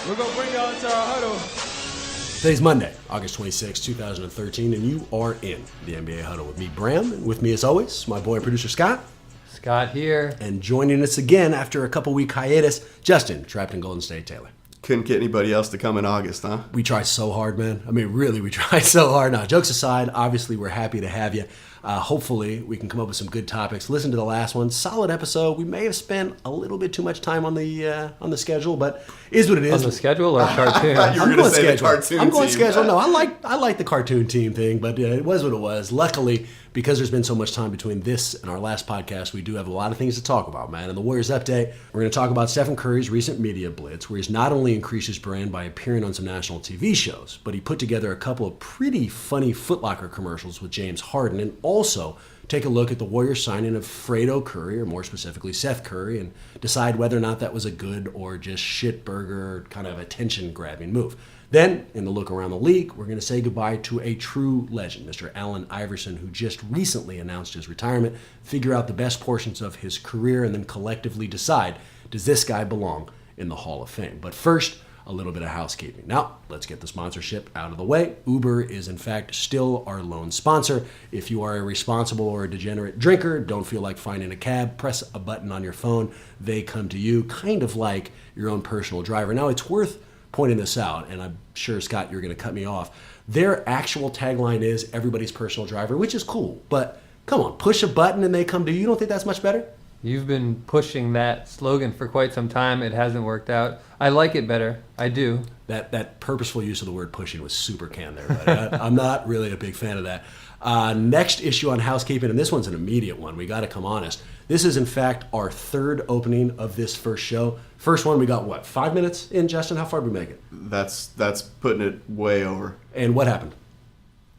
We're going to bring y'all into our huddle. Today's Monday, August 26, 2013, and you are in the NBA Huddle with me, Bram, and with me as always, my boy producer Scott. Scott here. And joining us again after a couple-week hiatus, Justin, trapped in Golden State, Taylor. Couldn't get anybody else to come in August, huh? We tried so hard, man. I mean, really, we tried so hard. Now, jokes aside, obviously, we're happy to have you. Hopefully, we can come up with some good topics. Listen to the last one. Solid episode. We may have spent a little bit too much time on the schedule, but is what it is. On the schedule or cartoon? You were going to say the cartoon I'm going team. schedule. No, I like the cartoon team thing, but it was what it was. Luckily, because there's been so much time between this and our last podcast, we do have a lot of things to talk about, man. In the Warriors update, we're going to talk about Stephen Curry's recent media blitz, where he's not only increased his brand by appearing on some national TV shows, but he put together a couple of pretty funny Foot Locker commercials with James Harden, and also take a look at the Warriors signing of Fredo Curry, or more specifically Seth Curry, and decide whether or not that was a good or just shitburger kind of attention-grabbing move. Then, in the look around the league, we're going to say goodbye to a true legend, Mr. Allen Iverson, who just recently announced his retirement, figure out the best portions of his career, and then collectively decide, does this guy belong in the Hall of Fame? But first, a little bit of housekeeping. Now, let's get the sponsorship out of the way. Uber is, in fact, still our lone sponsor. If you are a responsible or a degenerate drinker, don't feel like finding a cab, press a button on your phone. They come to you, kind of like your own personal driver. Now, it's worth pointing this out, and I'm sure, Scott, you're going to cut me off. Their actual tagline is everybody's personal driver, which is cool. But come on, push a button and they come to you. You don't think that's much better? You've been pushing that slogan for quite some time. It hasn't worked out. I like it better. I do. That purposeful use of the word pushing was super can there, buddy. I'm not really a big fan of that. Next issue on housekeeping, and this one's an immediate one. We got to come honest. This is, in fact, our third opening of this first show. First one, we got, what, 5 minutes in, Justin? How far did we make it? That's putting it way over. And what happened?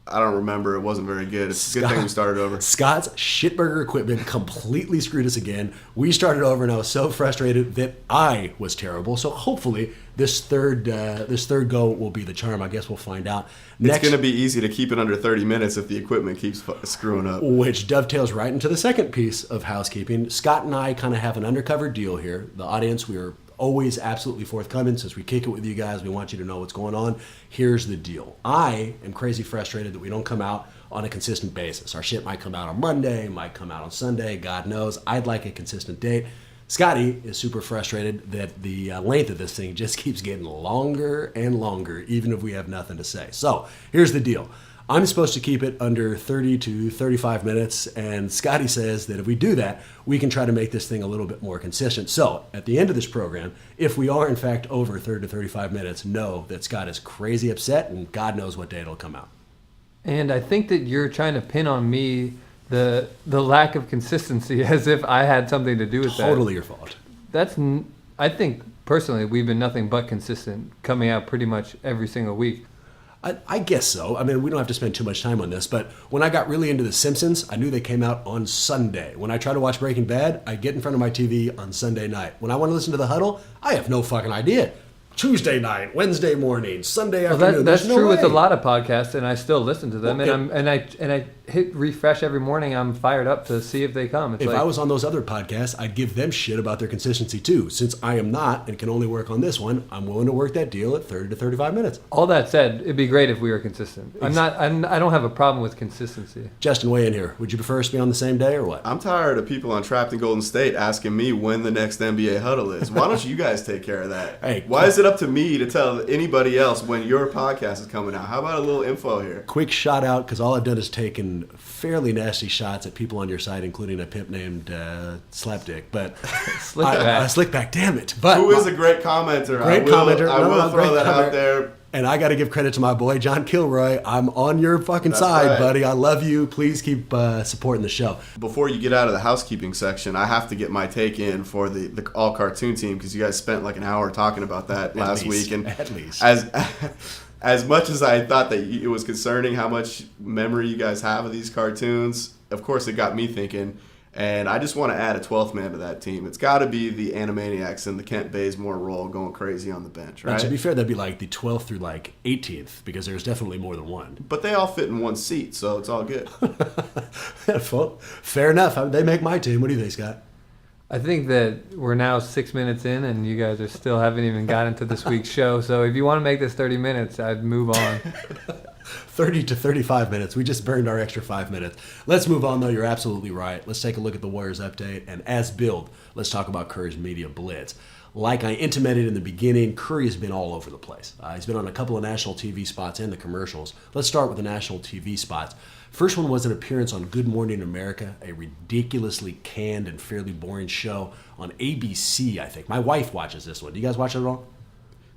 I don't remember. It wasn't very good. It's a good thing we started over. Scott's shitburger equipment completely screwed us again. We started over, and I was so frustrated that I was terrible. So hopefully this third go will be the charm. I guess we'll find out. It's going to be easy to keep it under 30 minutes if the equipment keeps screwing up. Which dovetails right into the second piece of housekeeping. Scott and I kind of have an undercover deal here. The audience, we are always absolutely forthcoming. Since we kick it with you guys, we want you to know what's going on. Here's the deal. I am crazy frustrated that we don't come out on a consistent basis. Our shit might come out on Monday, might come out on Sunday, God knows. I'd like a consistent date. Scotty is super frustrated that the length of this thing just keeps getting longer and longer, even if we have nothing to say. So here's the deal. I'm supposed to keep it under 30 to 35 minutes, and Scotty says that if we do that, we can try to make this thing a little bit more consistent. So at the end of this program, if we are in fact over 30 to 35 minutes, know that Scott is crazy upset, and God knows what day it'll come out. And I think that you're trying to pin on me the lack of consistency as if I had something to do with that. Totally your fault. I think, personally, we've been nothing but consistent, coming out pretty much every single week. I guess so. I mean, we don't have to spend too much time on this, but when I got really into The Simpsons, I knew they came out on Sunday. When I try to watch Breaking Bad, I get in front of my TV on Sunday night. When I want to listen to The Huddle, I have no fucking idea. Tuesday night, Wednesday morning, Sunday afternoon. That's no true way. with a lot of podcasts, and I still listen to them. Well, and I hit refresh every morning. I'm fired up to see if they come. If I was on those other podcasts, I'd give them shit about their consistency too. Since I am not and can only work on this one, I'm willing to work that deal at 30 to 35 minutes. All that said, it'd be great if we were consistent. I don't have a problem with consistency. Justin, weigh in here. Would you prefer us to be on the same day or what? I'm tired of people on Trapped in Golden State asking me when the next NBA Huddle is. Why don't you guys take care of that? Hey, why is it up to me to tell anybody else when your podcast is coming out? How about a little info here? Quick shout out, because all I've done is taken fairly nasty shots at people on your site, including a pimp named Slapdick. But Slickback, damn it! But who is a great commenter? I will throw that out there. And I got to give credit to my boy John Kilroy. I'm on your fucking side, right, buddy. I love you. Please keep supporting the show. Before you get out of the housekeeping section, I have to get my take in for the all cartoon team, because you guys spent like an hour talking about that last week. And at least. As much as I thought that it was concerning how much memory you guys have of these cartoons, of course it got me thinking. And I just want to add a 12th man to that team. It's got to be the Animaniacs and the Kent Bazemore role going crazy on the bench, right? Now, to be fair, that'd be like the 12th through like 18th, because there's definitely more than one. But they all fit in one seat, so it's all good. Fair enough. They make my team. What do you think, Scott? I think that we're now 6 minutes in, and you guys haven't even gotten to this week's show. So if you want to make this 30 minutes, I'd move on. 30 to 35 minutes. We just burned our extra 5 minutes. Let's move on, though. You're absolutely right. Let's take a look at the Warriors update. And as billed, let's talk about Curry's media blitz. Like I intimated in the beginning, Curry has been all over the place. He's been on a couple of national TV spots and the commercials. Let's start with the national TV spots. First one was an appearance on Good Morning America, a ridiculously canned and fairly boring show on ABC, I think. My wife watches this one. Do you guys watch it at all?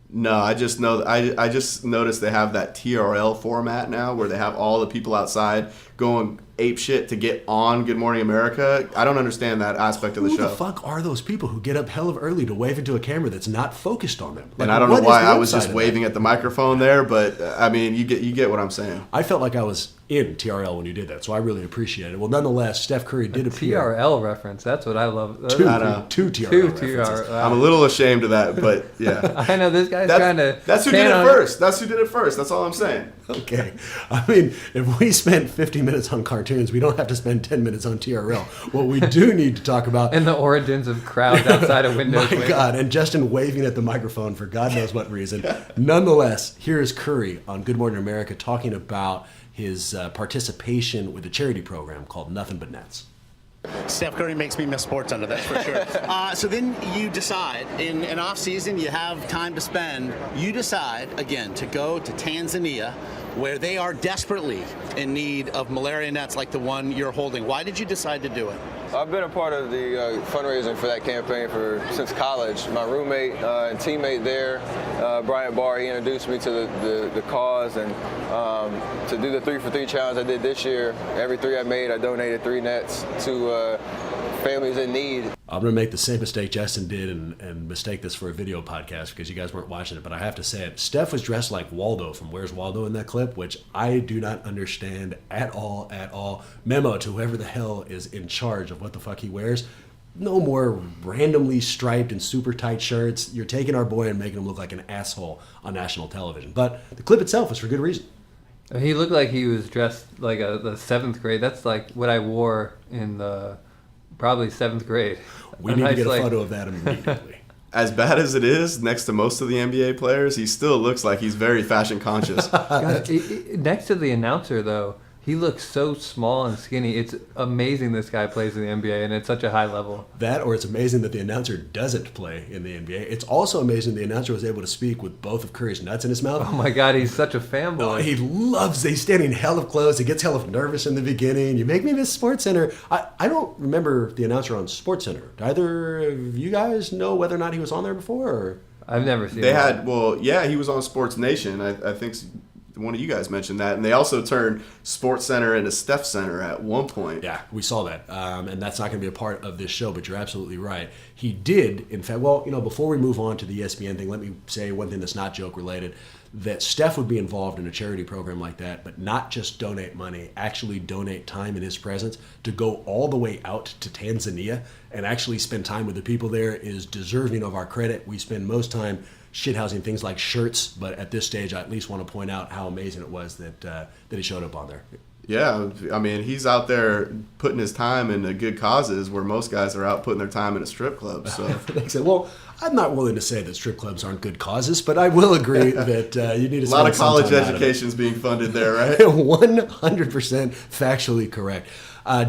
No, I just know. I just noticed they have that TRL format now, where they have all the people outside going ape shit to get on Good Morning America. I don't understand that aspect of the show. Who the fuck are those people who get up hell of early to wave into a camera that's not focused on them? And I don't know why I was just waving at the microphone there, but I mean, you get what I'm saying. I felt like I was in TRL when you did that, so I really appreciate it. Well, nonetheless, Steph Curry did appear. TRL reference, that's what I love. Two TRL references. I'm a little ashamed of that, but yeah. I know this guy's trying to. That's who did it first. That's who did it first. That's all I'm saying. Okay. I mean, if we spent 50 minutes on cartoons, we don't have to spend 10 minutes on TRL. What we do need to talk about... and the origins of crowds outside of windows. My God, and Justin waving at the microphone for God knows what reason. Nonetheless, here is Curry on Good Morning America talking about his participation with a charity program called Nothing But Nets. Steph Curry makes me miss SportsCenter, that's for sure. So then you decide, in an off season, you have time to spend. You decide, again, to go to Tanzania, where they are desperately in need of malaria nets like the one you're holding. Why did you decide to do it? I've been a part of the fundraising for that campaign since college. My roommate and teammate there, Brian Barr, he introduced me to the cause, and to do the 3 for 3 challenge I did this year. Every 3 I made, I donated 3 nets to families in need. I'm going to make the same mistake Justin did and mistake this for a video podcast because you guys weren't watching it, but I have to say it. Steph was dressed like Waldo from Where's Waldo in that clip, which I do not understand at all. Memo to whoever the hell is in charge of what the fuck he wears. No more randomly striped and super tight shirts. You're taking our boy and making him look like an asshole on national television. But the clip itself was for good reason. He looked like he was dressed like the 7th grade. That's like what I wore in the probably 7th grade. We need to get a photo of that immediately. As bad as it is, next to most of the NBA players, he still looks like he's very fashion conscious. God, next to the announcer, though, he looks so small and skinny. It's amazing this guy plays in the NBA, and it's such a high level. That, or it's amazing that the announcer doesn't play in the NBA. It's also amazing the announcer was able to speak with both of Curry's nuts in his mouth. Oh my God, he's such a fanboy. Oh, he's standing hell of close. He gets hell of nervous in the beginning. You make me miss SportsCenter. I don't remember the announcer on SportsCenter. Do either of you guys know whether or not he was on there before? Or? I've never seen he was on Sports Nation. I think one of you guys mentioned that, and they also turned SportsCenter into Steph Center at one point. Yeah, we saw that, and that's not going to be a part of this show, but you're absolutely right. He did, in fact, before we move on to the ESPN thing, let me say one thing that's not joke-related, that Steph would be involved in a charity program like that, but not just donate money, actually donate time in his presence to go all the way out to Tanzania and actually spend time with the people there is deserving of our credit. We spend most time shithousing things like shirts, but at this stage, I at least want to point out how amazing it was that he showed up on there. Yeah, I mean, he's out there putting his time into good causes where most guys are out putting their time in a strip club. So, well, I'm not willing to say that strip clubs aren't good causes, but I will agree that you need to. A lot of college education's being funded there, right? 100% factually correct.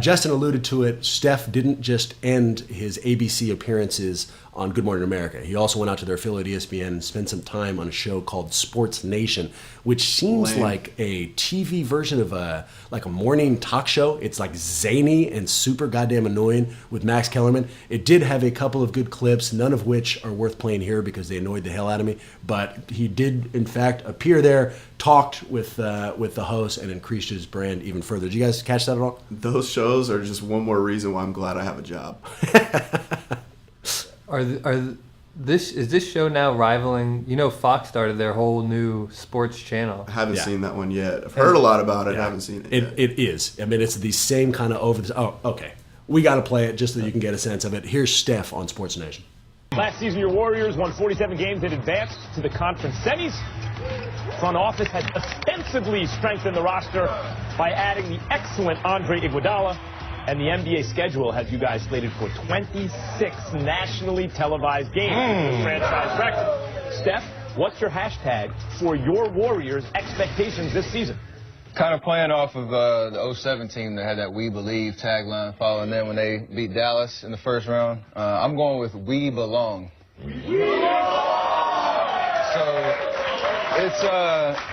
Justin alluded to it. Steph didn't just end his ABC appearances on Good Morning America. He also went out to their affiliate ESPN and spent some time on a show called Sports Nation, which seems like a TV version of a morning talk show. It's like zany and super goddamn annoying with Max Kellerman. It did have a couple of good clips, none of which are worth playing here because they annoyed the hell out of me. But he did, in fact, appear there, talked with the host, and increased his brand even further. Did you guys catch that at all? Those shows are just one more reason why I'm glad I have a job. Is this show now rivaling? Fox started their whole new sports channel. I haven't seen that one yet. I've heard a lot about it. Yeah. I haven't seen it yet. It is. I mean, it's the same kind of over. Oh, okay. We got to play it just so you can get a sense of it. Here's Steph on Sports Nation. Last season, your Warriors won 47 games and advanced to the conference semis. Front office had ostensibly strengthened the roster by adding the excellent Andre Iguodala. And the NBA schedule has you guys slated for 26 nationally televised games. The franchise record. Steph, what's your hashtag for your Warriors' expectations this season? Kind of playing off of the 07 team that had that "We Believe" tagline following them when they beat Dallas in the first round. I'm going with "We Belong." So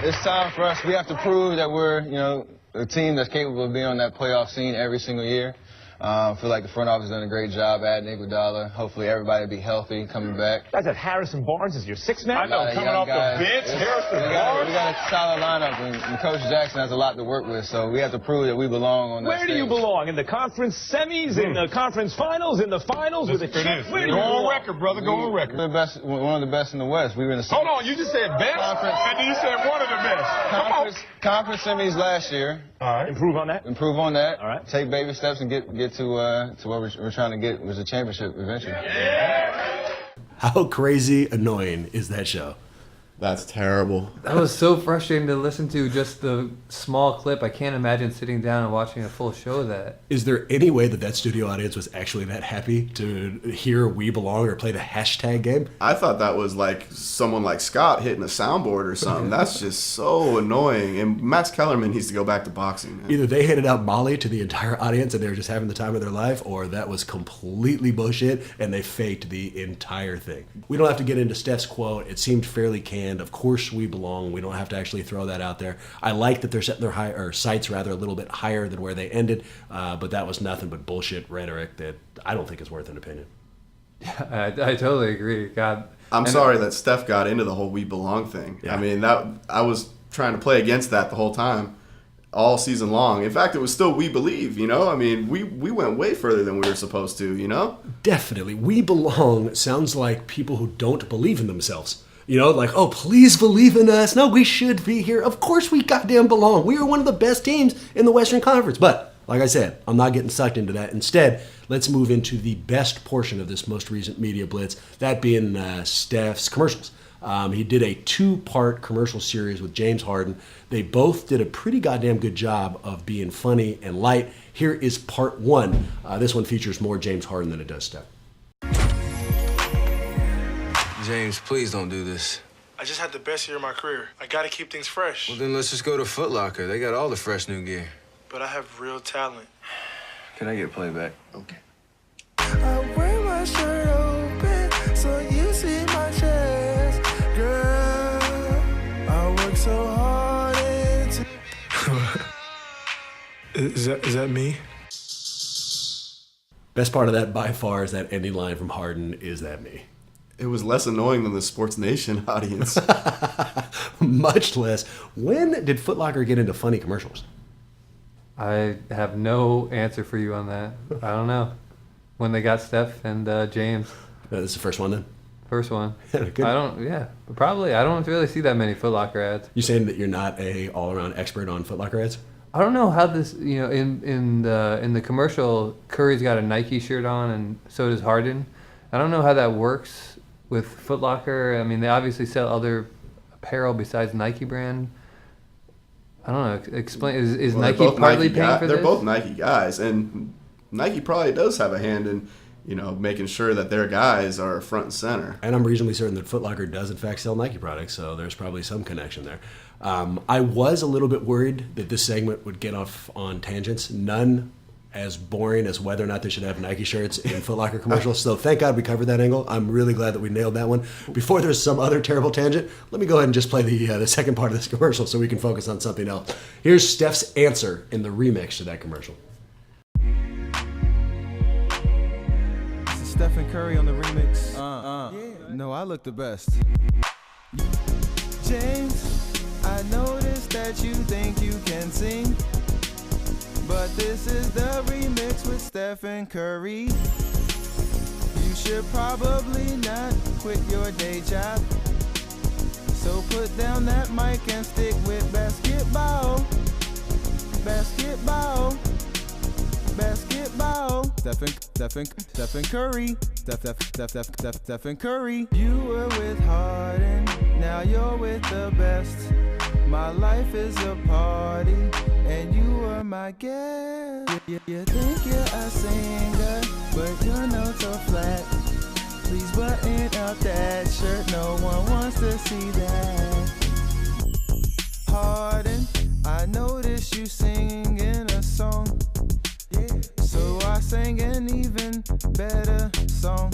it's time for us. We have to prove that we're, a team that's capable of being on that playoff scene every single year. I feel like the front office has done a great job adding Iguodala. Hopefully everybody will be healthy coming back. Guys, that Harrison Barnes is your sixth man. I know, coming off the bench. Harrison Barnes. We got a solid lineup, and Coach Jackson has a lot to work with, so we have to prove that we belong on that Where do you stage. belong? In the conference semis, in the conference finals, in the finals with a chip? Where do you belong? Go on record, brother. Go on record. We're the best, one of the best in the West. We were in the Hold on, you just said best, and then you said one of the best. conference semis last year. All right. Improve on that? Improve on that. All right. Take baby steps and get to what we're trying to get, was a championship eventually. How crazy annoying is that show? That's terrible. That was so frustrating to listen to, just the small clip. I can't imagine sitting down and watching a full show of that. Is there any way that studio audience was actually that happy to hear "We Belong" or play the hashtag game? I thought that was like someone like Scott hitting a soundboard or something. That's just so annoying. And Max Kellerman needs to go back to boxing, man. Either they handed out Molly to the entire audience and they were just having the time of their life, or that was completely bullshit and they faked the entire thing. We don't have to get into Steph's quote. It seemed fairly canned. Of course we belong. We don't have to actually throw that out there. I like that they're setting their sights rather a little bit higher than where they ended, but that was nothing but bullshit rhetoric that I don't think is worth an opinion. Yeah, I totally agree. God, I'm sorry that Steph got into the whole "We Belong" thing. Yeah. I mean, that I was trying to play against that the whole time, all season long. In fact, it was still "We Believe." I mean, we went way further than we were supposed to. Definitely. "We belong" sounds like people who don't believe in themselves. Like, oh, please believe in us. No, we should be here. Of course we goddamn belong. We are one of the best teams in the Western Conference. But, like I said, I'm not getting sucked into that. Instead, let's move into the best portion of this most recent media blitz, that being Steph's commercials. He did a 2-part commercial series with James Harden. They both did a pretty goddamn good job of being funny and light. Here is part 1. This one features more James Harden than it does Steph. James, please don't do this. I just had the best year of my career. I gotta keep things fresh. Well, then let's just go to Foot Locker. They got all the fresh new gear. But I have real talent. Can I get playback? Okay. I wear my shirt open so you see my chest. Girl, I work so hard into... Is that me? Best part of that by far is that ending line from Harden, "Is that me?" It was less annoying than the Sports Nation audience. Much less. When did Foot Locker get into funny commercials? I have no answer for you on that. I don't know. When they got Steph and James. This is the first one then? First one. Good. Probably. I don't really see that many Foot Locker ads. You saying that you're not a all-around expert on Foot Locker ads? I don't know how this, in the commercial, Curry's got a Nike shirt on and so does Harden. I don't know how that works with Foot Locker. I mean, they obviously sell other apparel besides Nike brand. I don't know. Explain. Is Nike partly paying for this? They're both Nike guys, and Nike probably does have a hand in, making sure that their guys are front and center. And I'm reasonably certain that Foot Locker does in fact sell Nike products, so there's probably some connection there. I was a little bit worried that this segment would get off on tangents. None as boring as whether or not they should have Nike shirts in Foot Locker commercials. So thank God we covered that angle. I'm really glad that we nailed that one. Before there's some other terrible tangent, let me go ahead and just play the second part of this commercial so we can focus on something else. Here's Steph's answer in the remix to that commercial. This is Steph and Curry on the remix. Yeah. No, I look the best. James, I noticed that you think you can sing, but this is the remix with Steph and Curry. You should probably not quit your day job. So put down that mic and stick with basketball. Basketball. Basketball. Steph and Curry. Steph and Curry. You were with Harden, now you're with the best. My life is a party. and you were my guest. You think you're a singer, but your notes are flat. Please button up that shirt, no one wants to see that. Harden, I noticed you singing a song. So I sang an even better song.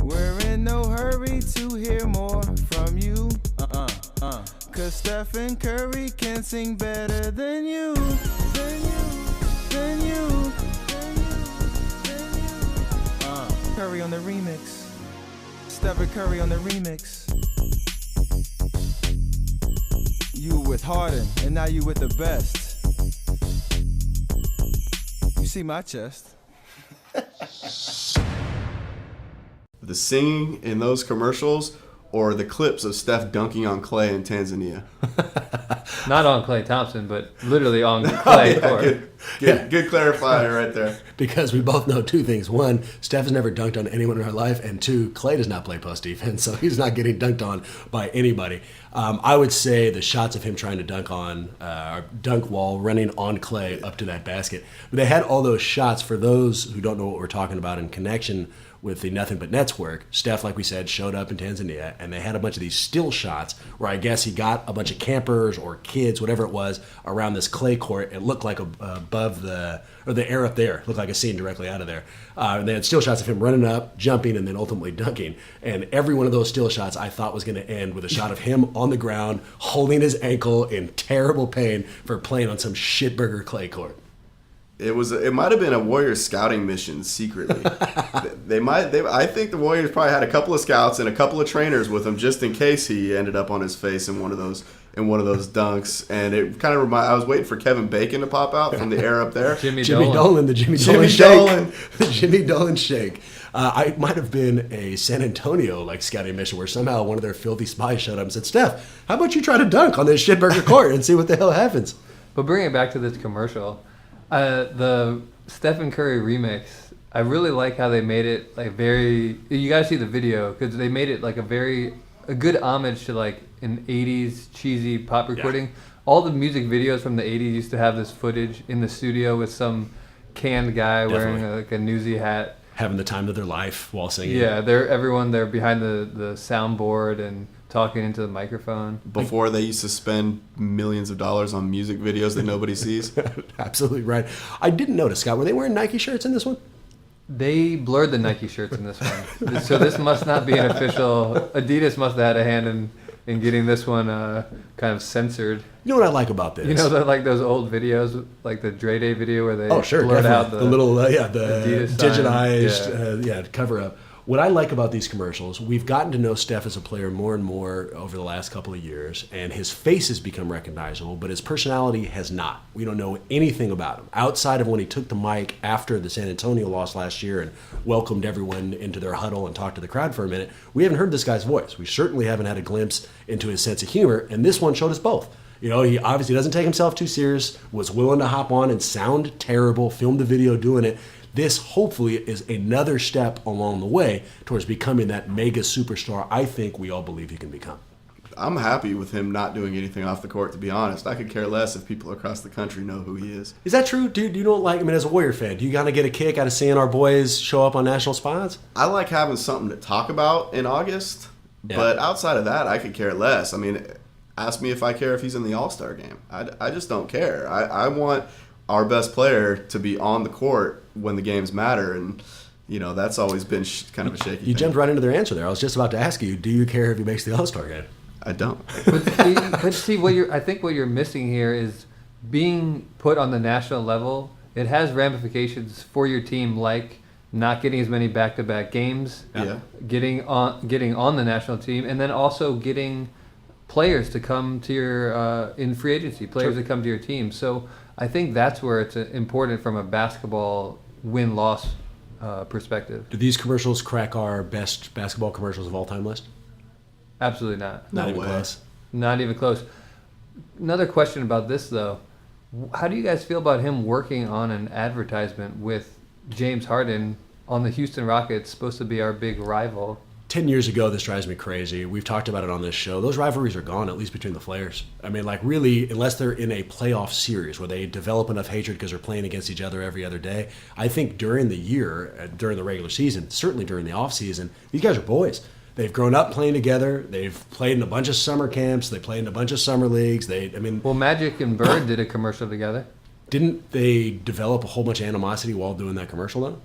We're in no hurry to hear more from you. Cause Stephen Curry can sing better than you. Than you. Curry on the remix. Stephen Curry on the remix. You with Harden, and now you with the best. You see my chest. The singing in those commercials or the clips of Steph dunking on Clay in Tanzania? Not on Klay Thompson, but literally on Clay. Good clarifier right there. Because we both know two things. One, Steph has never dunked on anyone in her life. And two, Clay does not play post defense, so he's not getting dunked on by anybody. I would say the shots of him trying to dunk while running on Clay up to that basket. But they had all those shots. For those who don't know what we're talking about in connection with the Nothing But Nets work, Steph, like we said, showed up in Tanzania, and they had a bunch of these still shots where I guess he got a bunch of campers or kids, whatever it was, around this clay court. It looked like above the air up there, looked like a scene directly out of there. And they had still shots of him running up, jumping, and then ultimately dunking. And every one of those still shots I thought was going to end with a shot of him on the ground, holding his ankle in terrible pain for playing on some shitburger clay court. It might have been a Warriors scouting mission secretly. I think the Warriors probably had a couple of scouts and a couple of trainers with him just in case he ended up on his face in one of those dunks. And it kind of I was waiting for Kevin Bacon to pop out from the air up there. Jimmy Dolan, the Jimmy Dolan shake. The Jimmy Dolan shake. I might have been a San Antonio scouting mission where somehow one of their filthy spies showed up and said, "Steph, how about you try to dunk on this shitburger court and see what the hell happens?" But bring it back to this commercial. The Stephen Curry remix, I really like how they made it you gotta see the video because they made it a good homage to an 80s cheesy pop recording. Yeah. All the music videos from the 80s used to have this footage in the studio with some canned guy wearing a newsy hat. Having the time of their life while singing. Yeah, they're behind the soundboard and talking into the microphone. Before they used to spend millions of dollars on music videos that nobody sees. Absolutely right. I didn't notice, Scott, were they wearing Nike shirts in this one? They blurred the Nike shirts in this one. So this must not be an official. Adidas must have had a hand in getting this one kind of censored. You know what I like about this? You know, those old videos, like the Dre Day video where they blurred out the little the Adidas digitized cover up. What I like about these commercials, we've gotten to know Steph as a player more and more over the last couple of years, and his face has become recognizable, but his personality has not. We don't know anything about him. Outside of when he took the mic after the San Antonio loss last year and welcomed everyone into their huddle and talked to the crowd for a minute, we haven't heard this guy's voice. We certainly haven't had a glimpse into his sense of humor, and this one showed us both. You know, he obviously doesn't take himself too serious, was willing to hop on and sound terrible, film the video doing it. This hopefully is another step along the way towards becoming that mega superstar I think we all believe he can become. I'm happy with him not doing anything off the court, to be honest. I could care less if people across the country know who he is. Is that true? Dude, you don't as a Warrior fan, do you kind of get a kick out of seeing our boys show up on national spots? I like having something to talk about in August, but outside of that, I could care less. I mean, ask me if I care if he's in the All-Star game. I just don't care. I want our best player to be on the court when the games matter, and that's always been kind of a shaky thing. Jumped right into their answer there. I was just about to ask you, do you care if he makes the All-Star game? I don't. But see, I think what you're missing here is being put on the national level. It has ramifications for your team, like not getting as many back-to-back games, getting on the national team, and then also getting players to come to your in free agency, players to come to your team. So I think that's where it's important from a basketball win-loss perspective. Do these commercials crack our best basketball commercials of all time list? Absolutely not. Not even close. Not even close. Another question about this, though. How do you guys feel about him working on an advertisement with James Harden on the Houston Rockets, supposed to be our big rival? 10 years ago, this drives me crazy. We've talked about it on this show. Those rivalries are gone, at least between the players. I mean, like, really, unless they're in a playoff series where they develop enough hatred because they're playing against each other every other day. I think during the year, during the regular season, certainly during the offseason, these guys are boys. They've grown up playing together. They've played in a bunch of summer camps. They played in a bunch of summer leagues. Well, Magic and Bird did a commercial together. Didn't they develop a whole bunch of animosity while doing that commercial, though?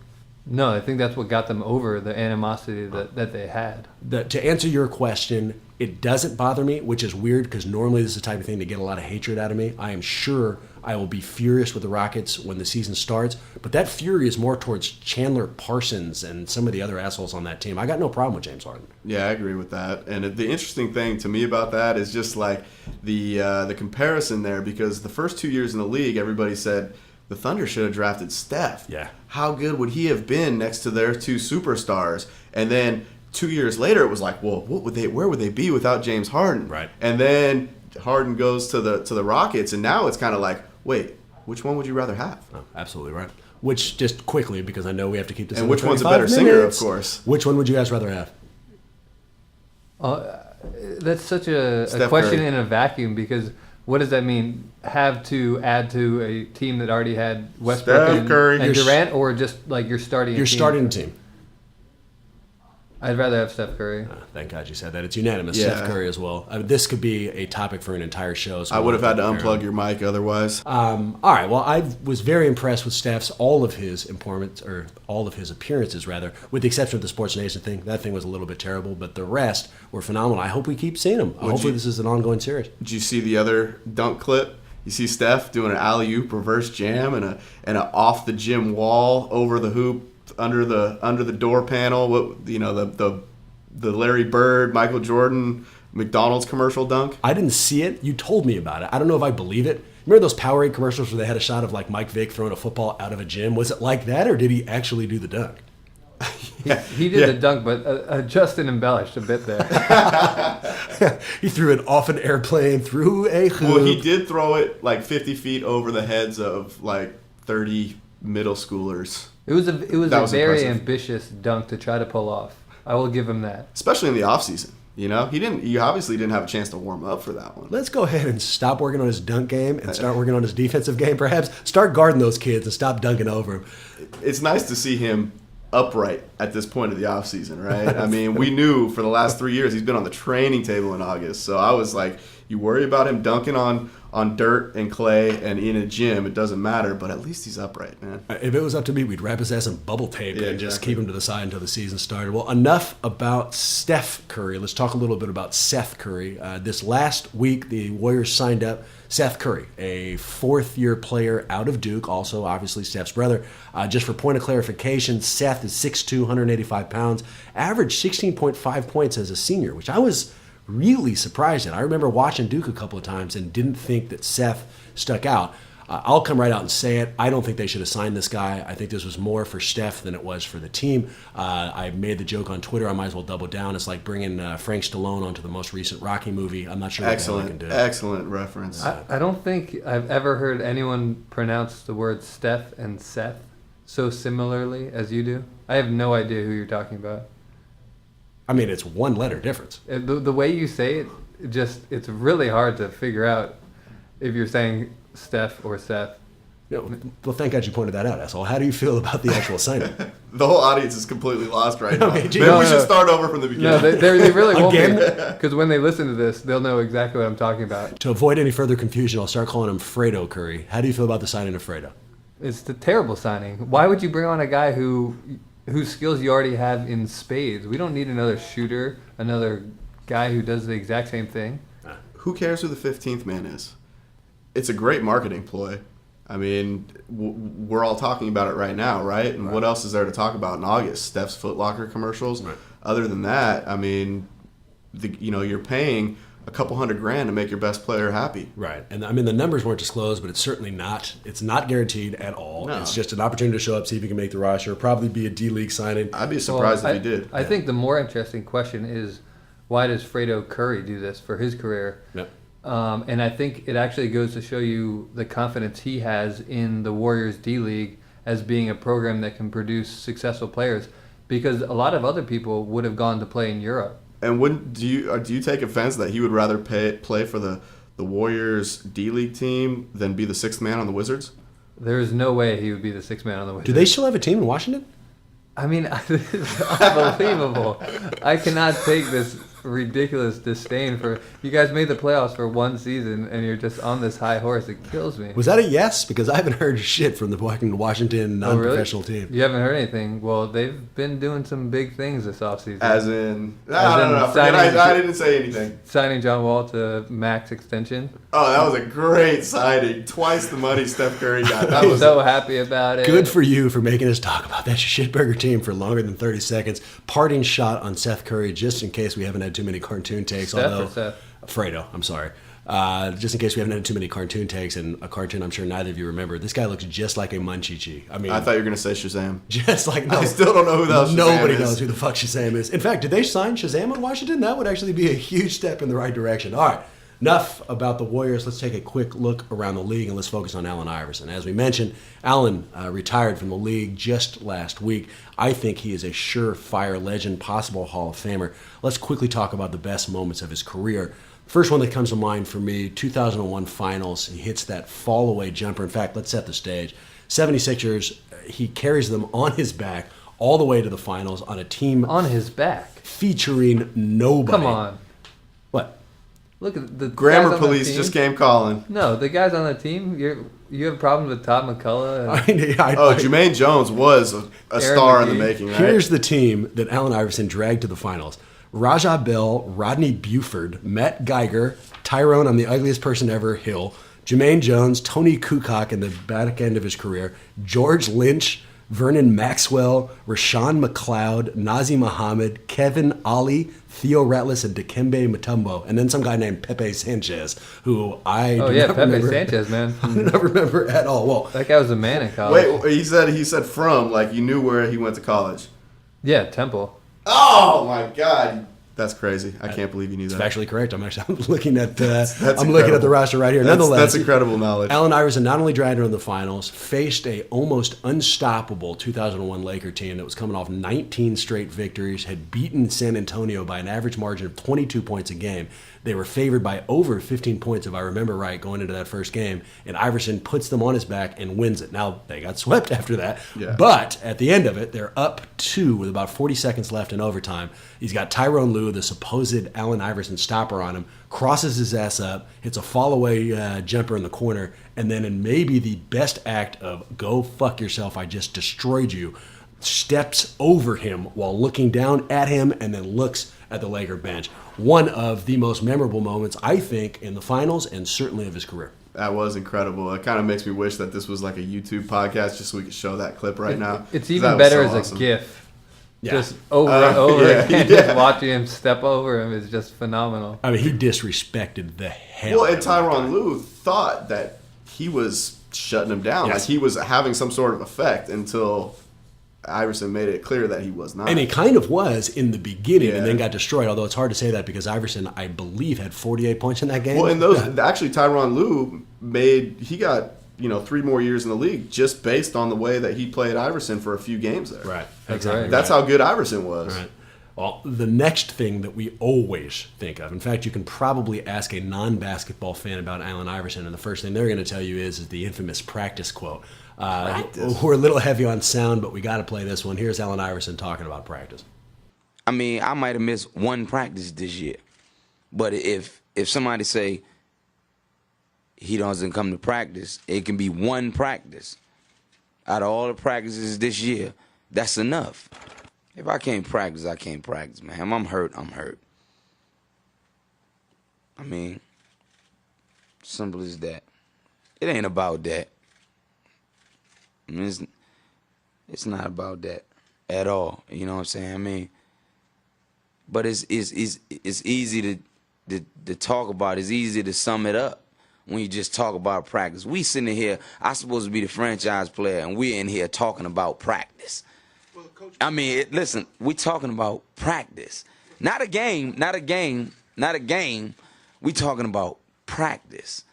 No, I think that's what got them over the animosity that they had. To answer your question, it doesn't bother me, which is weird because normally this is the type of thing to get a lot of hatred out of me. I am sure I will be furious with the Rockets when the season starts, but that fury is more towards Chandler Parsons and some of the other assholes on that team. I got no problem with James Harden. Yeah, I agree with that. And the interesting thing to me about that is just like the comparison there, because the first 2 years in the league, everybody said the Thunder should have drafted Steph. Yeah. How good would he have been next to their two superstars? And then 2 years later, it was like, well, where would they be without James Harden? Right. And then Harden goes to the Rockets, and now it's kind of like, wait, which one would you rather have? Oh, absolutely right. Which, just quickly, because I know we have to keep this. And under which one's a 25 better singer, of minutes, course? Which one would you guys rather have? That's such a question Curry. in a vacuum, because what does that mean? Have to add to a team that already had Westbrook Steph Curry. and Durant, or just like you're starting? You're a team? starting a team. I'd rather have Steph Curry. Thank God you said that. It's unanimous. Yeah. Steph Curry as well. This could be a topic for an entire show. So I would have had to compare unplug your mic otherwise. All right. Well, I was very impressed with Steph's all of his appearances, rather, with the exception of the Sports Nation thing. That thing was a little bit terrible, but the rest were phenomenal. I hope we keep seeing him. Hopefully, this is an ongoing series. Did you see the other dunk clip? You see Steph doing an alley-oop reverse jam and a off the gym wall over the hoop under the door panel. What the Larry Bird, Michael Jordan, McDonald's commercial dunk? I didn't see it. You told me about it. I don't know if I believe it. Remember those Powerade commercials where they had a shot of like Mike Vick throwing a football out of a gym? Was it like that, or did he actually do the dunk? He did the dunk, but Justin embellished a bit there. He threw it off an airplane through a hoop. Well, he did throw it like 50 feet over the heads of like 30 middle schoolers. It was a very impressive. ambitious dunk to try to pull off. I will give him that. Especially in the offseason. You know, he obviously didn't have a chance to warm up for that one. Let's go ahead and stop working on his dunk game and start working on his defensive game, perhaps. Start guarding those kids and stop dunking over them. It's nice to see him upright at this point of the offseason, right? I mean, we knew for the last 3 years he's been on the training table in August. So I was like, you worry about him dunking on dirt and clay and in a gym, it doesn't matter, but at least he's upright, man. If it was up to me, we'd wrap his ass in bubble tape and just keep him to the side until the season started. Well, enough about Steph Curry. Let's talk a little bit about Seth Curry. This last week, the Warriors signed up Seth Curry, a fourth-year player out of Duke, also obviously Steph's brother. Just for point of clarification, Seth is 6'2", 185 pounds, averaged 16.5 points as a senior, which I was really surprised at. I remember watching Duke a couple of times and didn't think that Seth stuck out. I'll come right out and say it. I don't think they should have signed this guy. I think this was more for Steph than it was for the team. I made the joke on Twitter. I might as well double down. It's like bringing Frank Stallone onto the most recent Rocky movie. I'm not sure what the hell I can do. Excellent reference. I don't think I've ever heard anyone pronounce the words Steph and Seth so similarly as you do. I have no idea who you're talking about. I mean, it's one letter difference. The way you say it, it's really hard to figure out if you're saying Steph or Seth. Well, thank God you pointed that out, asshole. How do you feel about the actual signing? The whole audience is completely lost right now. Okay, Maybe we should start over from the beginning. No, they really won't be. Because when they listen to this, they'll know exactly what I'm talking about. To avoid any further confusion, I'll start calling him Fredo Curry. How do you feel about the signing of Fredo? It's the terrible signing. Why would you bring on a guy whose skills you already have in spades? We don't need another shooter, another guy who does the exact same thing. Who cares who the 15th man is? It's a great marketing ploy. I mean, we're all talking about it right now, right? And what else is there to talk about in August? Steph's Foot Locker commercials. Right. Other than that, I mean, you're paying a couple $100,000 to make your best player happy. Right. And I mean, the numbers weren't disclosed, but it's certainly not. It's not guaranteed at all. No. It's just an opportunity to show up, see if he can make the roster. Probably be a D-League signing. I'd be surprised if he did. I think the more interesting question is, why does Fredo Curry do this for his career? Yep. And I think it actually goes to show you the confidence he has in the Warriors D-League as being a program that can produce successful players. because a lot of other people would have gone to play in Europe. And do you take offense that he would rather play for the Warriors D-League team than be the sixth man on the Wizards? There is no way he would be the sixth man on the Wizards. Do they still have a team in Washington? I mean, it's unbelievable. I cannot take this ridiculous disdain for you guys made the playoffs for one season and you're just on this high horse. It kills me. Was that a yes? Because I haven't heard shit from the Washington non-professional team. You haven't heard anything? Well, they've been doing some big things this offseason. As in, I didn't say anything. Signing John Wall to max extension. Oh, that was a great signing. Twice the money Steph Curry got. I was so happy about it. Good for you for making us talk about that shitburger team for longer than 30 seconds. Parting shot on Seth Curry, just in case we haven't had too many cartoon takes. Seth? Fredo, I'm sorry. Just in case we haven't had too many cartoon takes, and a cartoon I'm sure neither of you remember. This guy looks just like a Munchichi. I mean, I thought you were going to say Shazam. Just like, no. I still don't know who the hell Shazam Nobody is. knows who the fuck Shazam is. In fact, did they sign Shazam on Washington? That would actually be a huge step in the right direction. All right. Enough about the Warriors. Let's take a quick look around the league and let's focus on Allen Iverson. As we mentioned, Allen retired from the league just last week. I think he is a surefire legend, possible Hall of Famer. Let's quickly talk about the best moments of his career. First one that comes to mind for me, 2001 Finals. He hits that fall-away jumper. In fact, let's set the stage. 76ers, he carries them on his back all the way to the Finals on a team... On his back? Featuring nobody. Come on. What? Look at the Grammar police just came calling. No, the guys on the team. You have problems with Todd McCullough. Jermaine Jones was a star in the making. Right? Here's the team that Allen Iverson dragged to the finals: Rajah Bell, Rodney Buford, Matt Geiger, Tyrone, I'm the ugliest person ever, Hill, Jermaine Jones, Tony Kukoc in the back end of his career, George Lynch, Vernon Maxwell, Rashawn McLeod, Nazi Muhammad, Kevin Ollie, Theo Ratliff, and Dikembe Mutombo, and then some guy named Pepe Sanchez, who I do not Pepe remember. Sanchez, man. I do not remember at all. Well, that guy was a man in college. Wait, he said from, like you knew where he went to college. Yeah, Temple. Oh my God. That's crazy. I can't believe you knew that. It's factually correct. I'm looking at looking at the roster right here. Nonetheless, that's incredible knowledge. Allen Iverson not only dragged her in the finals, faced a almost unstoppable 2001 Laker team that was coming off 19 straight victories, had beaten San Antonio by an average margin of 22 points a game. They were favored by over 15 points, if I remember right, going into that first game. And Iverson puts them on his back and wins it. Now, they got swept after that. Yeah. But at the end of it, they're up 2 with about 40 seconds left in overtime. He's got Tyronn Lue, the supposed Allen Iverson stopper on him, crosses his ass up, hits a fall-away jumper in the corner, and then in maybe the best act of go fuck yourself, I just destroyed you, steps over him while looking down at him and then looks at the Laker bench. One of the most memorable moments, I think, in the finals and certainly of his career. That was incredible. It kind of makes me wish that this was like a YouTube podcast just so we could show that clip right now. It's even better as a GIF. Yeah. Just over and over again, just watching him step over him is just phenomenal. I mean, he disrespected the hell out of him. Well, and Tyronn Lue thought that he was shutting him down. Yes. Like he was having some sort of effect until Iverson made it clear that he was not. And he kind of was in the beginning and then got destroyed, although it's hard to say that because Iverson, I believe, had 48 points in that game. Well, and actually Tyronn Lue he got 3 more years in the league just based on the way that he played Iverson for a few games there. Right. Exactly. That's how good Iverson was. Right. Well, the next thing that we always think of, in fact, you can probably ask a non-basketball fan about Allen Iverson, and the first thing they're going to tell you is the infamous practice quote. We're a little heavy on sound, but we got to play this one. Here's Allen Iverson talking about practice. I mean, I might have missed one practice this year, but if somebody say he doesn't come to practice, it can be one practice. Out of all the practices this year, that's enough. If I can't practice, I can't practice, man. If I'm hurt, I'm hurt. I mean, simple as that. It ain't about that. I mean, it's not about that at all. You know what I'm saying? I mean, but it's easy to talk about. It's easy to sum it up when you just talk about practice. We sitting here, I'm supposed to be the franchise player, and we're in here talking about practice. I mean, listen, we talking about practice. Not a game. We talking about practice.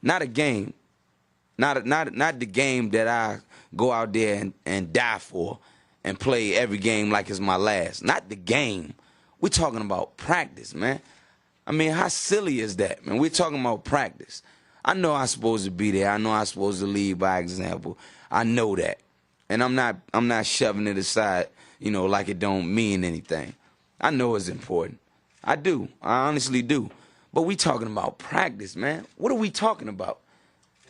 Not a game. Not the game that I go out there and die for and play every game like it's my last. Not the game. We're talking about practice, man. I mean, how silly is that, man? We're talking about practice. I know I'm supposed to be there. I know I'm supposed to lead by example. I know that. And I'm not shoving it aside, like it don't mean anything. I know it's important. I do. I honestly do. But we talking about practice, man. What are we talking about?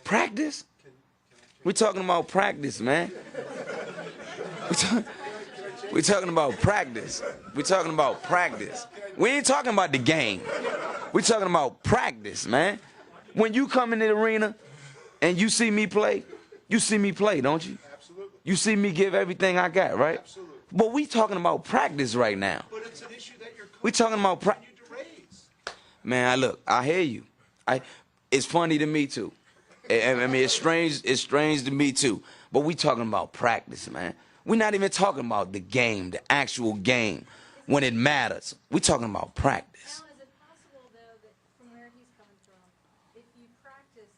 Practice? We're talking about practice, man. We're talking about practice. We're talking about practice. We ain't talking about the game. We're talking about practice, man. When you come in the arena and you see me play, don't you? Absolutely. You see me give everything I got, right? Absolutely. But we talking about practice right now. But it's an issue that you're We talking about practice. you to raise. Man, look, I hear you. It's funny to me too. I mean, it's strange to me too. But we talking about practice, man. We're not even talking about the game, the actual game, when it matters. We're talking about practice. Now, is it possible, though, that from where he's coming from, if you practice,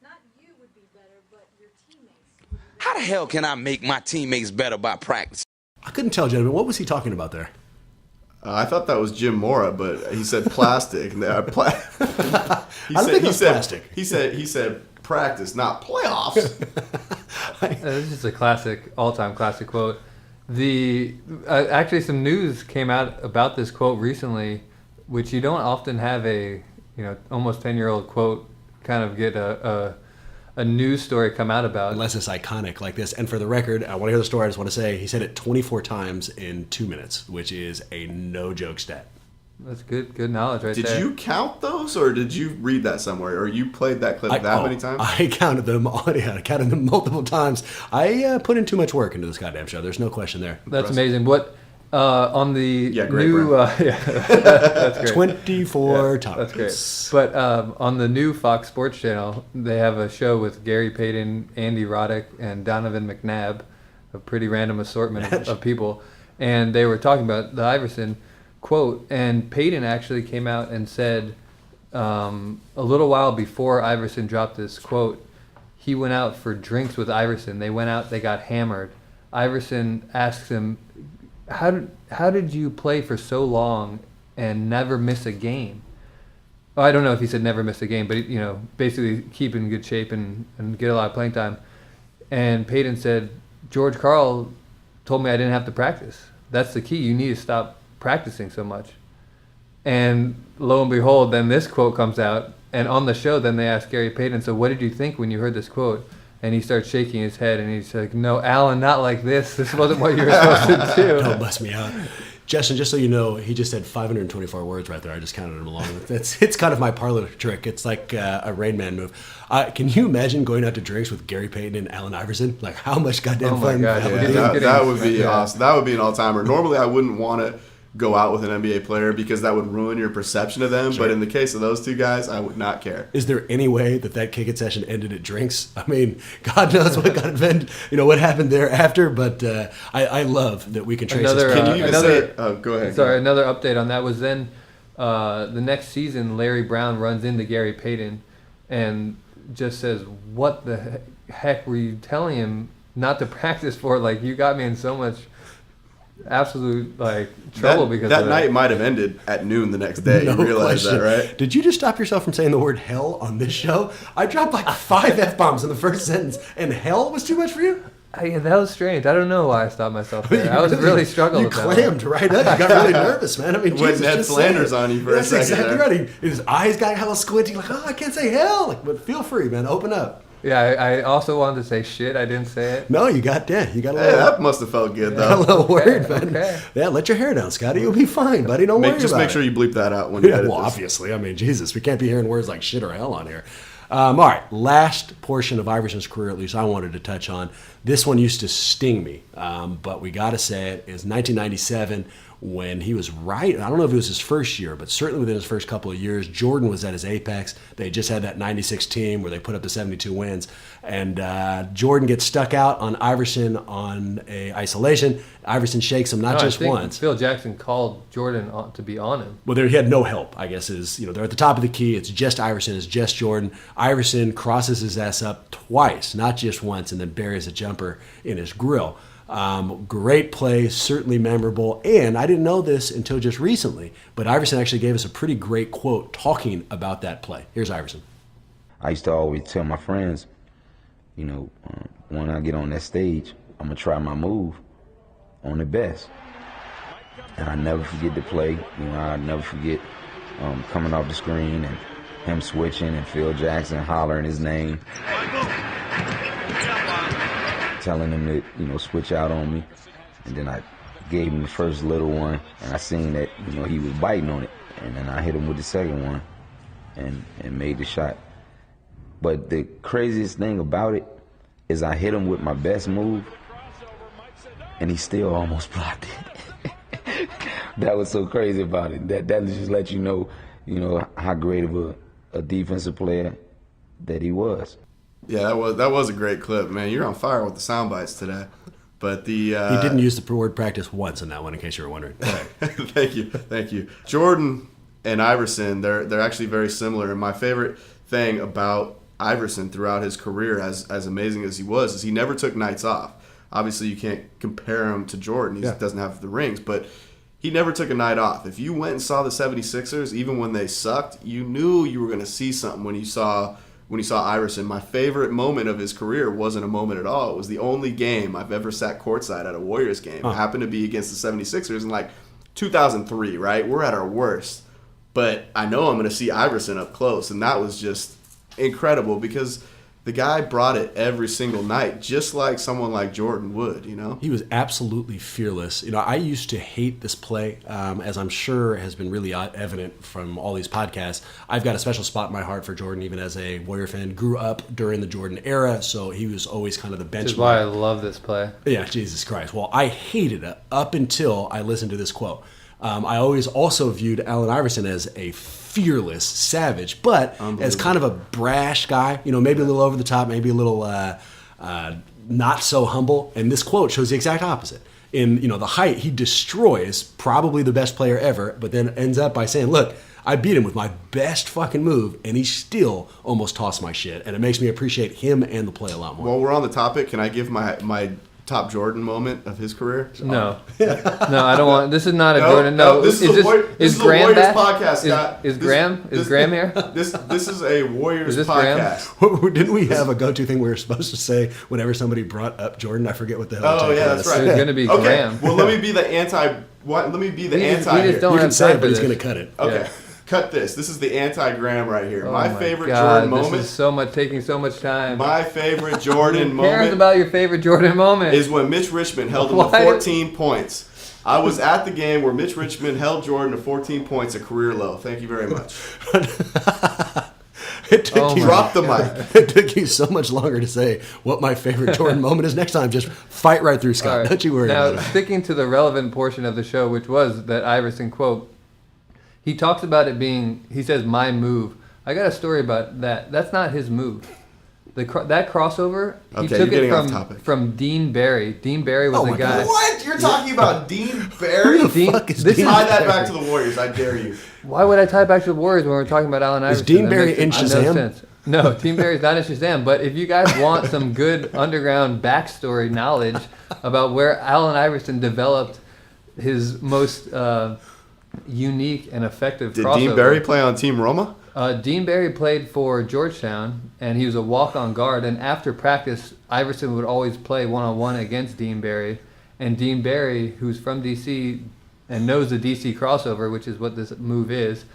not you would be better, but your teammates would be better? How the hell can I make my teammates better by practice? I couldn't tell, gentlemen. What was he talking about there? I thought that was Jim Mora, but he said plastic. He I don't think it was plastic. He said practice, not playoffs. This is a classic, all-time classic quote. Actually, some news came out about this quote recently, which you don't often have a almost 10-year-old quote kind of get a news story come out about. Unless it's iconic like this. And for the record, I want to hear the story. I just want to say he said it 24 times in 2 minutes, which is a no-joke stat. That's good knowledge right there. Did you count those, or did you read that somewhere, or you played that clip many times? I counted them. I counted them multiple times. I put in too much work into this goddamn show. There's no question there. That's amazing. What on the new that's great. 24 times. That's great. But on the new Fox Sports channel, they have a show with Gary Payton, Andy Roddick, and Donovan McNabb, a pretty random assortment of people, and they were talking about the Iverson quote, and Payton actually came out and said a little while before Iverson dropped this quote, he went out for drinks with Iverson. They went out, they got hammered. Iverson asks him, how did you play for so long and never miss a game? Well, I don't know if he said never miss a game, but basically keep in good shape and get a lot of playing time. And Payton said, George Karl told me I didn't have to practice. That's the key. You need to stop practicing so much. And lo and behold, then this quote comes out, and on the show then they asked Gary Payton, so what did you think when you heard this quote? And he starts shaking his head and he's like, no, Alan, not like this wasn't what you were supposed to do. Don't bust me out. Justin, just so you know, he just said 524 words right there. I just counted them along. It's kind of my parlor trick. It's like a Rain Man move. Can you imagine going out to drinks with Gary Payton and Allen Iverson? Like, how much goddamn fun that would be awesome. That would be an all-timer. Normally, I wouldn't want to go out with an NBA player because that would ruin your perception of them. Sure. But in the case of those two guys, I would not care. Is there any way that kick it session ended at drinks? I mean, God knows what got invented, what happened thereafter. But I love that we can trace this. Can you even say? Oh, go ahead. Sorry, another update on that was then the next season, Larry Brown runs into Gary Payton and just says, "What the heck were you telling him not to practice for? Like, you got me in so much." Absolute trouble because that of night might have ended at noon the next day. No you realize question. that, right? Did you just stop yourself from saying the word hell on this show? I dropped like 5 F-bombs in the first sentence, and hell was too much for you? Yeah, that was strange. I don't know why I stopped myself there. I was really struggling with that. You clammed right up. You got really nervous, man. I mean, when Jesus, Ned Flanders on you for a second. That's exactly there. right. His eyes got hella squinty, like, oh, I can't say hell. But feel free, man. Open up. Yeah, I also wanted to say shit. I didn't say it. No, you got that. You got a little. That must have felt good, though. Got a little worried, man. Okay. Yeah, let your hair down, Scotty. You'll be fine, buddy. Don't worry about it. Just make sure you bleep that out when you edit this. Obviously. I mean, Jesus, we can't be hearing words like shit or hell on here. All right, last portion of Iverson's career, at least I wanted to touch on. This one used to sting me, but we got to say it. It was 1997 when he was right. I don't know if it was his first year, but certainly within his first couple of years, Jordan was at his apex. They just had that 96 team where they put up the 72 wins. And Jordan gets stuck out on Iverson on a isolation. Iverson shakes him just once. Phil Jackson called Jordan to be on him. Well, he had no help, I guess. They're at the top of the key. It's just Iverson. It's just Jordan. Iverson crosses his ass up twice, not just once, and then buries a jumper in his grill. Great play, certainly memorable. And I didn't know this until just recently, but Iverson actually gave us a pretty great quote talking about that play. Here's Iverson. I used to always tell my friends, when I get on that stage, I'm going to try my move on the best. And I never forget the play. I never forget coming off the screen and him switching and Phil Jackson hollering his name, telling him to, switch out on me. And then I gave him the first little one, and I seen that, he was biting on it. And then I hit him with the second one and made the shot. But the craziest thing about it is I hit him with my best move, and he still almost blocked it. That was so crazy about it. That just let you know, how great of a defensive player that he was. Yeah, that was a great clip, man. You're on fire with the sound bites today. But he didn't use the word practice once in that one, in case you were wondering. Thank you. Jordan and Iverson, they're actually very similar. And my favorite thing about Iverson throughout his career, as amazing as he was, is he never took nights off. Obviously, you can't compare him to Jordan. He doesn't have the rings, but he never took a night off. If you went and saw the 76ers, even when they sucked, you knew you were going to see something when you saw Iverson. My favorite moment of his career wasn't a moment at all. It was the only game I've ever sat courtside at a Warriors game. It happened to be against the 76ers in 2003, right? We're at our worst. But I know I'm going to see Iverson up close, and that was just incredible because the guy brought it every single night, just like someone like Jordan would, He was absolutely fearless. I used to hate this play, as I'm sure has been really evident from all these podcasts. I've got a special spot in my heart for Jordan, even as a Warrior fan. Grew up during the Jordan era, so he was always kind of the benchmark. Which is why I love this play. Yeah, Jesus Christ. Well, I hated it up until I listened to this quote. I always also viewed Allen Iverson as a fearless savage, but as kind of a brash guy, maybe a little over the top, maybe a little not so humble. And this quote shows the exact opposite. In the height, he destroys probably the best player ever, but then ends up by saying, look, I beat him with my best fucking move, and he still almost tossed my shit. And it makes me appreciate him and the play a lot more. While we're on the topic, can I give my top Jordan moment of his career? No. No, I don't want. This is not a Jordan. No, this is a Warriors podcast, Scott. Is Graham here? This is a Warriors podcast. Didn't we have a go-to thing we were supposed to say whenever somebody brought up Jordan? I forget what the hell. Oh yeah, that's right. It was going to be Graham. Well, let me be the anti. Let me be the anti. We just don't you have can say time it, but for he's this. going to cut it. Okay. Yeah. Cut this. This is the anti-Graham right here. My favorite God, Jordan moment. This is taking so much time. My favorite Jordan Who cares moment about your favorite Jordan moment? is when Mitch Richmond held him to 14 points. I was at the game where Mitch Richmond held Jordan to 14 points, a career low. Thank you very much. Drop the mic. It took you so much longer to say what my favorite Jordan moment is. Next time, just fight right through, Scott. Right. Don't you worry now, about it. Sticking to the relevant portion of the show, which was that Iverson quote, he talks about it being, he says, my move. I got a story about that. That's not his move. That crossover, he took it from Dean Barry. Dean Barry was the guy. What? You're talking about Dean Barry? Tie that back to the Warriors. I dare you. Why would I tie it back to the Warriors when we're talking about Allen Iverson? Is Dean Barry in Shazam? No, Dean Barry's not in Shazam. But if you guys want some good underground backstory knowledge about where Allen Iverson developed his most unique and effective crossover. Did Dean Barry play on Team Roma? Dean Barry played for Georgetown, and he was a walk-on guard. And after practice, Iverson would always play one-on-one against Dean Barry. And Dean Barry, who's from D.C. and knows the D.C. crossover, which is what this move is,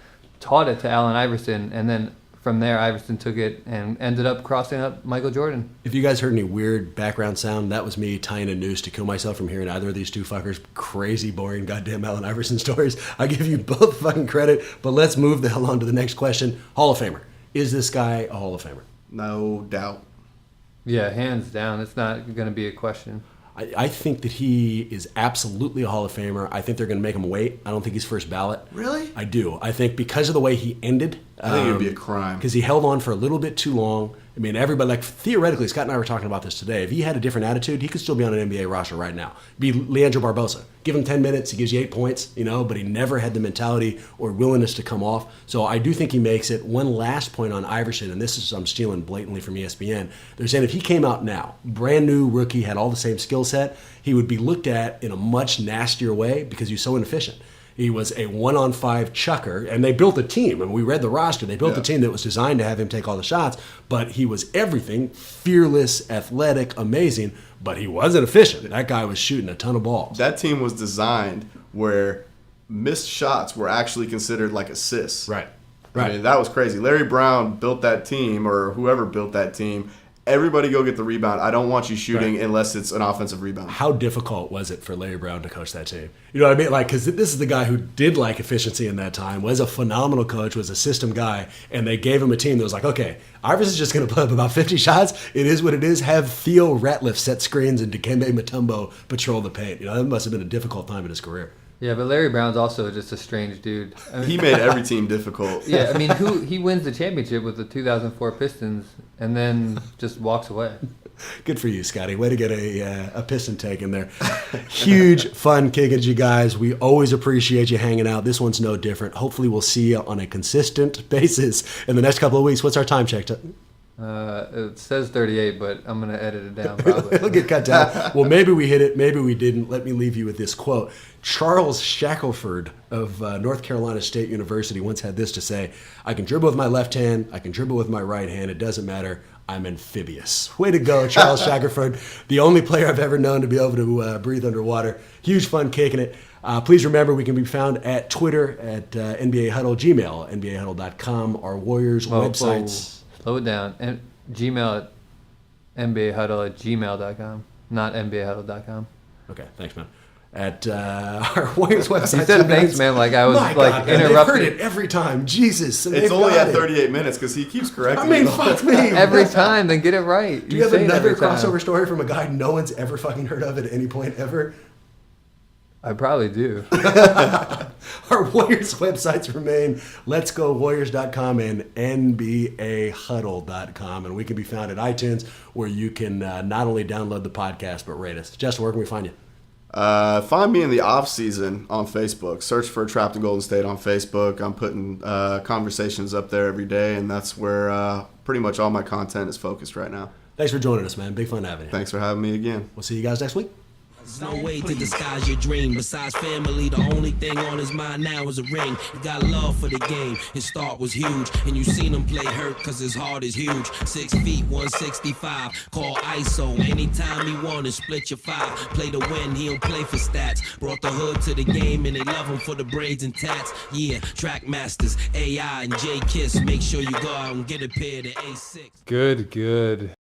taught it to Allen Iverson. And then from there, Iverson took it and ended up crossing up Michael Jordan. If you guys heard any weird background sound, that was me tying a noose to kill myself from hearing either of these two fuckers' crazy, boring, goddamn Allen Iverson stories. I give you both fucking credit, but let's move the hell on to the next question. Hall of Famer. Is this guy a Hall of Famer? No doubt. Yeah, hands down. It's not going to be a question. I think that he is absolutely a Hall of Famer. I think they're going to make him wait. I don't think he's first ballot. Really? I do. I think because of the way he ended. I think it would be a crime. Because he held on for a little bit too long. I mean, everybody, like, theoretically, Scott and I were talking about this today. If he had a different attitude, he could still be on an NBA roster right now. Be Leandro Barbosa. Give him 10 minutes, he gives you 8 points, you know, but he never had the mentality or willingness to come off. So I do think he makes it. One last point on Iverson, and this is, I'm stealing blatantly from ESPN. They're saying if he came out now, brand new rookie, had all the same skill set, he would be looked at in a much nastier way because he's so inefficient. He was a 1-on-5 chucker, and they built a team. And we read the roster. They built a team that was designed to have him take all the shots, but he was everything, fearless, athletic, amazing, but he wasn't efficient. That guy was shooting a ton of balls. That team was designed where missed shots were actually considered like assists. Right. I mean, that was crazy. Larry Brown built that team, or whoever built that team. Everybody go get the rebound. I don't want you shooting unless it's an offensive rebound. How difficult was it for Larry Brown to coach that team? You know what I mean? Like, because this is the guy who did like efficiency in that time, was a phenomenal coach, was a system guy, and they gave him a team that was like, okay, Iverson's just going to put up about 50 shots. It is what it is. Have Theo Ratliff set screens and Dikembe Mutombo patrol the paint. You know, that must have been a difficult time in his career. Yeah, but Larry Brown's also just a strange dude. I mean, He made every team difficult. Yeah, I mean, he wins the championship with the 2004 Pistons and then just walks away. Good for you, Scotty. Way to get a piston take in there. Huge fun kicking you guys. We always appreciate you hanging out. This one's no different. Hopefully we'll see you on a consistent basis in the next couple of weeks. What's our time check? It says 38, but I'm going to edit it down probably. It'll get cut down. Well, maybe we hit it. Maybe we didn't. Let me leave you with this quote. Charles Shackelford of North Carolina State University once had this to say, I can dribble with my left hand. I can dribble with my right hand. It doesn't matter. I'm amphibious. Way to go, Charles Shackelford. The only player I've ever known to be able to breathe underwater. Huge fun kicking it. Please remember, we can be found at Twitter, at NBA Huddle, Gmail, NBAHuddle.com, our Warriors websites. Slow it down. And Gmail at NBAHuddle@gmail.com, not NBAHuddle.com. Okay, thanks, man. At our Warriors website. You said thanks, man, like I was interrupting. They've heard it every time. Jesus. It's only at 38 minutes because he keeps correcting me. fuck me. Every time, then get it right. Do you have another crossover story from a guy no one's ever fucking heard of at any point ever? I probably do. Our Warriors websites remain letsgowarriors.com and nbahuddle.com, and we can be found at iTunes, where you can not only download the podcast but rate us. Justin, where can we find you? Find me in the off season on Facebook. Search for Trapped in Golden State on Facebook. I'm putting conversations up there every day, and that's where pretty much all my content is focused right now. Thanks for joining us, man. Big fun having you. Thanks for having me again. We'll see you guys next week. There's no way to disguise your dream. Besides family, the only thing on his mind now is a ring. He got love for the game. His start was huge, and you seen him play hurt cause his heart is huge. 6 feet, 165, call ISO. Anytime he wanted, split your 5. Play to win, he don't play for stats. Brought the hood to the game, and they love him for the braids and tats. Yeah, track masters, AI and J Kiss. Make sure you go out and get a pair of A6. Good.